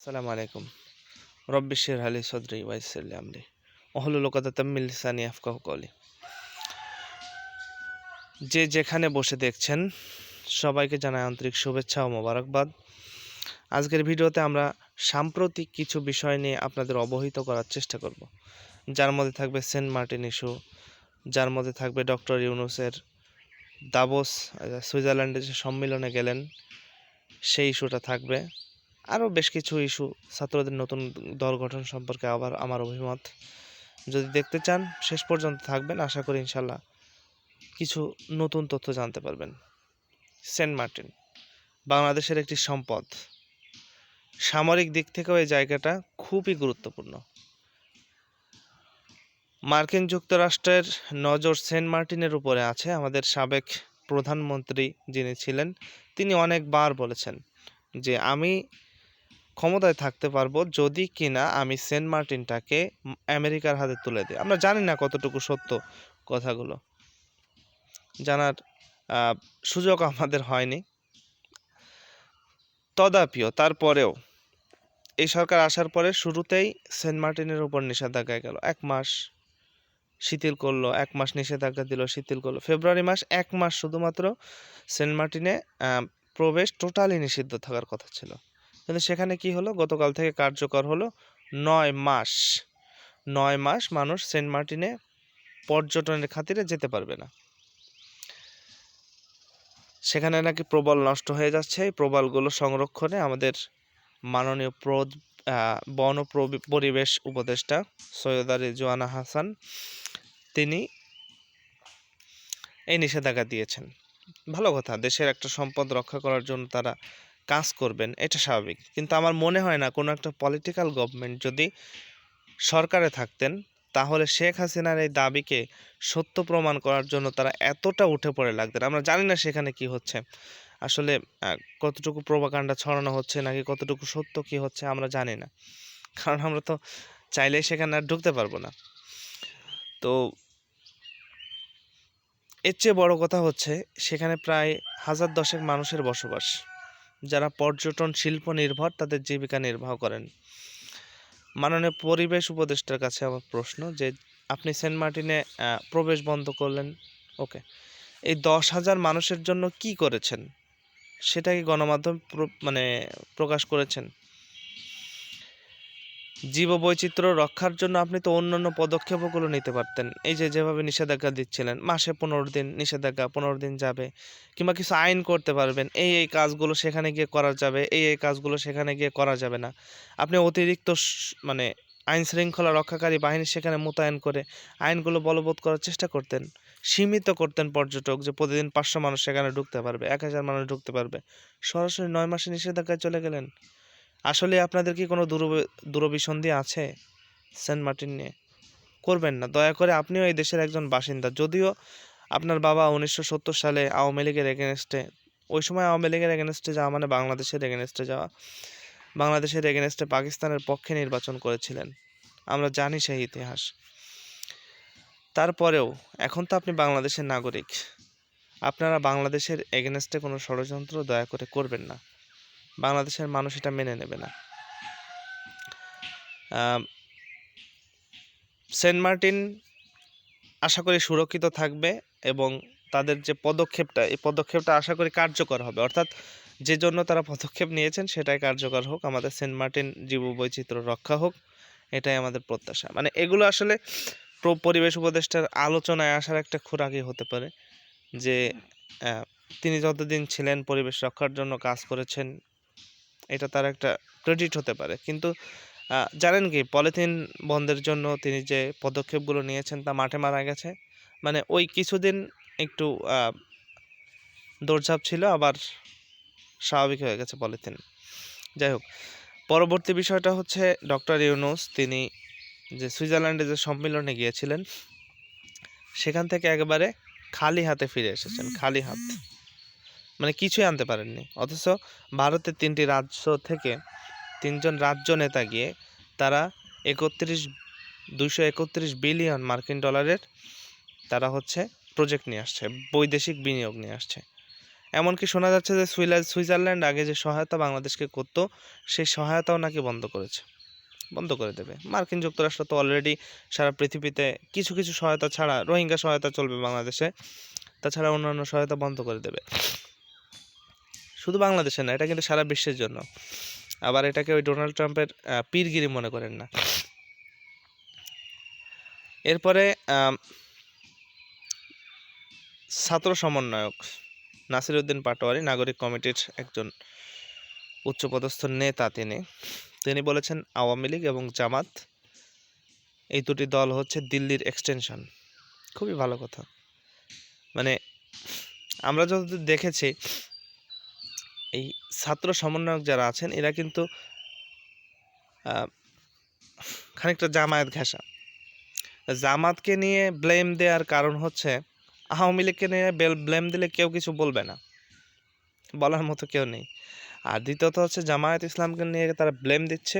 আসসালামু আলাইকুম। রব্বি ইশরাহ লি সদরি ওয়াইসির লি আমরি ওহলুল উকদাতাম মিন লিসানি ইয়াফকাহু কওলি। যে যেখানে বসে দেখছেন সবাইকে জানাই আন্তরিক শুভেচ্ছা ও মোবারকবাদ। আজকের ভিডিওতে আমরা সাম্প্রতিক কিছু বিষয় নিয়ে আপনাদের অবহিত করার চেষ্টা করব, যার মধ্যে থাকবে সেন্ট মার্টিন ইস্যু, যার মধ্যে থাকবে ডক্টর ইউনূসের দাভোস সুইজারল্যান্ডে যে সম্মেলনে গেলেন সেই ইস্যুটা থাকবে। আরও বেশ কিছু ইস্যু, ছাত্রদের নতুন দল গঠন সম্পর্কে আবার আমার অভিমত। যদি দেখতে চান শেষ পর্যন্ত থাকবেন, আশা করি ইনশাল্লাহ কিছু নতুন তথ্য জানতে পারবেন। সেন্ট মার্টিন বাংলাদেশের একটি সম্পদ, সামরিক দিক থেকেও এই জায়গাটা খুবই গুরুত্বপূর্ণ। মার্কিন যুক্তরাষ্ট্রের নজর সেন্ট মার্টিনের উপরে আছে। আমাদের সাবেক প্রধানমন্ত্রী যিনি ছিলেন তিনি অনেকবার বলেছেন যে আমি ক্ষমতায় থাকতে পারবো যদি কিনা আমি সেন্ট মার্টিনটাকে আমেরিকার হাতে তুলে দিই। আমরা জানি না কতটুকু সত্য কথাগুলো, জানার সুযোগ আমাদের হয়নি। তদাপিও তারপরেও এই সরকার আসার পরে শুরুতেই সেন্ট মার্টিনের উপর নিষেধাজ্ঞা গেল, 1 মাস শিথিল করলো, 1 মাস নিষেধাজ্ঞা দিল, শিথিল করলো। ফেব্রুয়ারি মাস 1 মাস শুধুমাত্র সেন্ট মার্টিনে প্রবেশ টোটালি নিষিদ্ধ থাকার কথা ছিল, কিন্তু সেখানে কি হলো, গতকাল থেকে কার্যকর হলো। 9 মাস মানুষ সেন্ট মার্টিনে পর্যটনের খাতিরে যেতে পারবে না। সেখানে নাকি প্রবাল নষ্ট হয়ে যাচ্ছে। এই প্রবালগুলো সংরক্ষণে আমাদের মাননীয় বন ও পরিবেশ উপদেষ্টা সৈয়দা রিজওয়ানা হাসান তিনি এই নিষেধাজ্ঞা দিয়েছেন। ভালো কথা, দেশের একটা সম্পদ রক্ষা করার জন্য তারা কাজ করবেন, এটা স্বাভাবিক। কিন্তু আমার মনে হয় না কোনো একটা পলিটিক্যাল গভর্নমেন্ট যদি সরকারে থাকতেন তাহলে শেখ হাসিনার এই দাবিকে সত্য প্রমাণ করার জন্য তারা এতটা উঠে পড়ে লাগতেন। আমরা জানি না সেখানে কি হচ্ছে, আসলে কতটুকু প্রোপাগান্ডা ছড়ানো হচ্ছে নাকি কতটুকু সত্য কি হচ্ছে আমরা জানি না, কারণ আমরা তো চাইলেই সেখানে আর ঢুকতে পারবো না। তো এর চেয়ে বড় কথা হচ্ছে সেখানে প্রায় 1010 মানুষের বসবাস, যারা পর্যটন শিল্প নির্ভর, তাদের জীবিকা নির্বাহ করেন। মাননীয় পরিবেশ উপদেষ্টার কাছে আমার প্রশ্ন যে আপনি সেন্ট মার্টিনে প্রবেশ বন্ধ করলেন, ওকে, এই 10,000 মানুষের জন্য কি করেছেন সেটা কি গণমাধ্যম প্রকাশ করেছেন? জীববৈচিত্র্য রক্ষার জন্য আপনি তো অন্যান্য পদক্ষেপগুলো নিতে পারতেন। এই যে যেভাবে নিষেধাজ্ঞা দিচ্ছিলেন, মাসে 15 দিন নিষেধাজ্ঞা, 15 দিন যাবে, কিংবা কিছু আইন করতে পারবেন, এই কাজগুলো সেখানে গিয়ে করা যাবে, এই কাজগুলো সেখানে গিয়ে করা যাবে না। আপনি অতিরিক্ত আইন শৃঙ্খলা রক্ষাকারী বাহিনী সেখানে মোতায়েন করে আইনগুলো বলবৎ করার চেষ্টা করতেন, সীমিত করতেন পর্যটক, যে প্রতিদিন 500 মানুষ সেখানে ঢুকতে পারবে, 1000 মানুষ ঢুকতে পারবে। সরাসরি 9 মাসে নিষেধাজ্ঞায় চলে গেলেন। আসলে আপনাদের কি কোনো দূরভিসন্ধি আছে সেন্ট মার্টিন নিয়ে? করবেন না দয়া করে। আপনিও এই দেশের একজন বাসিন্দা, যদিও আপনার বাবা 1970 সালে আওয়ামী লীগের এগেনস্টে, ওই সময় আওয়ামী লীগের এগেনস্টে যাওয়া মানে বাংলাদেশের এগেনস্টে যাওয়া, বাংলাদেশের এগেনস্টে পাকিস্তানের পক্ষে নির্বাচন করেছিলেন, আমরা জানি সেই ইতিহাস। তারপরেও এখন তো আপনি বাংলাদেশের নাগরিক, আপনারা বাংলাদেশের এগেনস্টে কোনো ষড়যন্ত্র দয়া করে করবেন না, বাংলাদেশের মানুষ এটা মেনে নেবে না। সেন্ট মার্টিন আশা করি সুরক্ষিত থাকবে এবং তাদের যে পদক্ষেপটা, এই পদক্ষেপটা আশা করি কার্যকর হবে, অর্থাৎ যে জন্য তারা পদক্ষেপ নিয়েছেন সেটাই কার্যকর হোক, আমাদের সেন্ট মার্টিন জীববৈচিত্র্য রক্ষা হোক, এটাই আমাদের প্রত্যাশা। এগুলো আসলে পরিবেশ উপদেষ্টার আলোচনায় আসার একটা খোরাকি হতে পারে, যে তিনি যতদিন ছিলেন পরিবেশ রক্ষার জন্য কাজ করেছেন, এটা তার একটা ক্রেডিট হতে পারে। কিন্তু জানেন কি, পলিথিন বন্ধের জন্য তিনি যে পদক্ষেপগুলো নিয়েছেন তা মাঠে মারা গেছে। ওই কিছুদিন একটু দৌড়ঝাঁপ ছিল, আবার স্বাভাবিক হয়ে গেছে পলিথিন। যাই হোক, পরবর্তী বিষয়টা হচ্ছে ডক্টর ইউনূস তিনি যে সুইজারল্যান্ডে যে সম্মেলনে গিয়েছিলেন সেখান থেকে একেবারে খালি হাতে ফিরে এসেছেন, খালি হাত, কিছুই আনতে পারেননি। অথচ ভারতের 3টি রাজ্য থেকে 3জন রাজ্য নেতা গিয়ে তারা 231 বিলিয়ন মার্কিন ডলারের তারা প্রজেক্ট নিয়ে আসছে, বৈদেশিক বিনিয়োগ নিয়ে আসছে। এমনকি শোনা যাচ্ছে যে সুইজারল্যান্ড আগে যে সহায়তা বাংলাদেশকে করতো সেই সহায়তাও নাকি বন্ধ করেছে, বন্ধ করে দেবে। মার্কিন যুক্তরাষ্ট্র তো অলরেডি সারা পৃথিবীতে কিছু কিছু সহায়তা ছাড়া, রোহিঙ্গা সহায়তা চলবে বাংলাদেশে, তাছাড়া অন্যান্য সহায়তা বন্ধ করে দেবে। শুধু বাংলাদেশে না, এটা কিন্তু সারা বিশ্বের জন্য। আবার এটাকে ওই ডোনাল্ড ট্রাম্পের পীরগিরি মনে করেন না। এরপরে ছাত্র সমন্বয়ক নাসিরউদ্দিন পাটোয়ারি, নাগরিক কমিটির একজন উচ্চপদস্থ নেতা, তিনি বলেছেন আওয়ামী লীগ এবং জামাত এই দুটি দল হচ্ছে দিল্লির এক্সটেনশন। খুবই ভালো কথা। মানে আমরা যতদূর দেখেছি এই ছাত্র সমন্বয়ক যারা আছেন এরা কিন্তু খানিকটা জামায়াত ঘেঁষা। জামাতকে নিয়ে ব্লেম দেওয়ার কারণ হচ্ছে আওয়ামী লীগকে নিয়ে ব্লেম দিলে কেউ কিছু বলবে না, বলার মতো কেউ নেই। আর দ্বিতীয়ত হচ্ছে জামায়াত ইসলামকে নিয়ে তারা ব্লেম দিচ্ছে,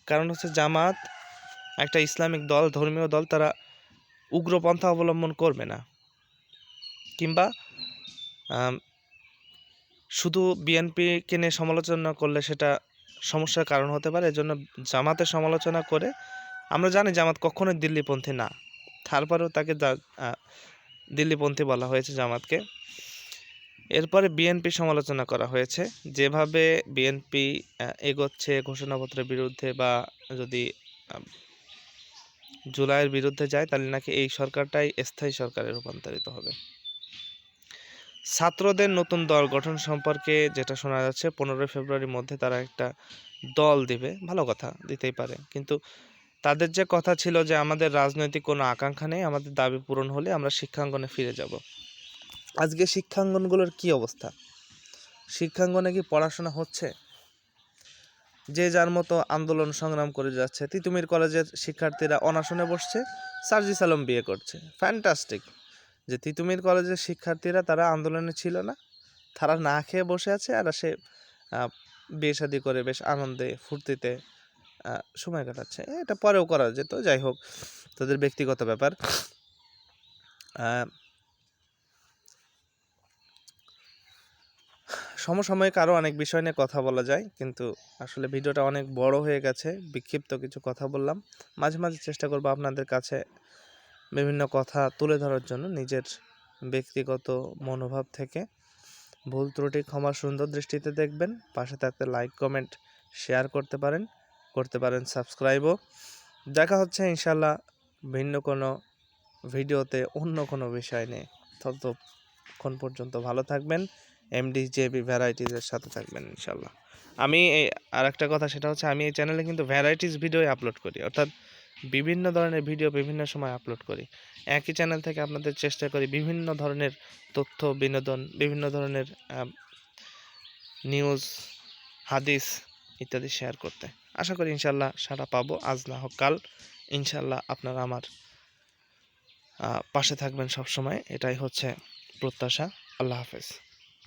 কারণ হচ্ছে জামাত একটা ইসলামিক দল, ধর্মীয় দল, তারা উগ্রপন্থা অবলম্বন করবে না, কিংবা শুধু বিএনপিকে নিয়ে সমালোচনা করলে সেটা সমস্যার কারণ হতে পারে। এজন্য জামাতের সমালোচনা করে, আমরা জানি জামাত কখনোই দিল্লিপন্থী না, তারপরেও তাকে দিল্লিপন্থী বলা হয়েছে জামাতকে। এরপরে বিএনপি সমালোচনা করা হয়েছে, যেভাবে বিএনপি এগোচ্ছে ঘোষণাপত্রের বিরুদ্ধে, বা যদি জুলাইয়ের বিরুদ্ধে যায় তাহলে নাকি এই সরকারটাই স্থায়ী সরকারে রূপান্তরিত হবে। ছাত্রদের নতুন দল গঠন সম্পর্কে যেটা শোনা যাচ্ছে 15 ফেব্রুয়ারির মধ্যে তারা একটা দল দিবে। ভালো কথা, দিতেই পারে, কিন্তু তাদের যে কথা ছিল যে আমাদের রাজনৈতিক কোনো আকাঙ্ক্ষা নেই, আমাদের দাবি পূরণ হলে আমরা শিক্ষাঙ্গনে ফিরে যাব। আজকে শিক্ষাঙ্গনগুলোর কি অবস্থা? শিক্ষাঙ্গনে কি পড়াশোনা হচ্ছে? যে যার মতো আন্দোলন সংগ্রাম করে যাচ্ছে। তিতুমির কলেজের শিক্ষার্থীরা অনশনে বসছে, সার্জিস আলম বিয়ে করছে। ফ্যান্টাস্টিক যে তিতুমির কলেজের শিক্ষার্থীরা তারা আন্দোলনে ছিল না, তারা না খেয়ে বসে আছে, আর সে বিয়ে শাদী করে বেশ আনন্দে ফুর্তিতে সময় কাটাচ্ছে। এটা পরেও করা যেত, যাই হোক, তাদের ব্যক্তিগত ব্যাপার। সমসাময়িক আরও অনেক বিষয় নিয়ে কথা বলা যায়, কিন্তু আসলে ভিডিওটা অনেক বড় হয়ে গেছে, বিক্ষিপ্ত কিছু কথা বললাম। মাঝে মাঝে চেষ্টা করব আপনাদের কাছে বিভিন্ন কথা তুলে ধরার জন্য নিজের ব্যক্তিগত মনোভাব থেকে। ভুল ত্রুটি ক্ষমা সুন্দর দৃষ্টিতে দেখবেন। পাশে থাকতে লাইক, কমেন্ট, শেয়ার করতে পারেন সাবস্ক্রাইবও। দেখা হচ্ছে ইনশাল্লাহ ভিন্ন কোনো ভিডিওতে অন্য কোনো বিষয় নিয়ে। ততক্ষণ পর্যন্ত ভালো থাকবেন, MDJB ভ্যারাইটিজের সাথে থাকবেন ইনশাল্লাহ। আমি আর একটা কথা, সেটা হচ্ছে আমি এই চ্যানেলে কিন্তু ভ্যারাইটিস ভিডিও আপলোড করি, অর্থাৎ বিভিন্ন ধরনের ভিডিও বিভিন্ন সময় আপলোড করি। একই চ্যানেল থেকে আপনাদের চেষ্টা করি বিভিন্ন ধরনের তথ্য, বিনোদন, বিভিন্ন ধরনের নিউজ, হাদিস ইত্যাদি শেয়ার করতে। আশা করি ইনশাল্লাহ সাড়া পাবো, আজ না হোক কাল। ইনশাল্লাহ আপনারা আমার পাশে থাকবেন সব সময়, এটাই হচ্ছে প্রত্যাশা। আল্লাহ হাফেজ।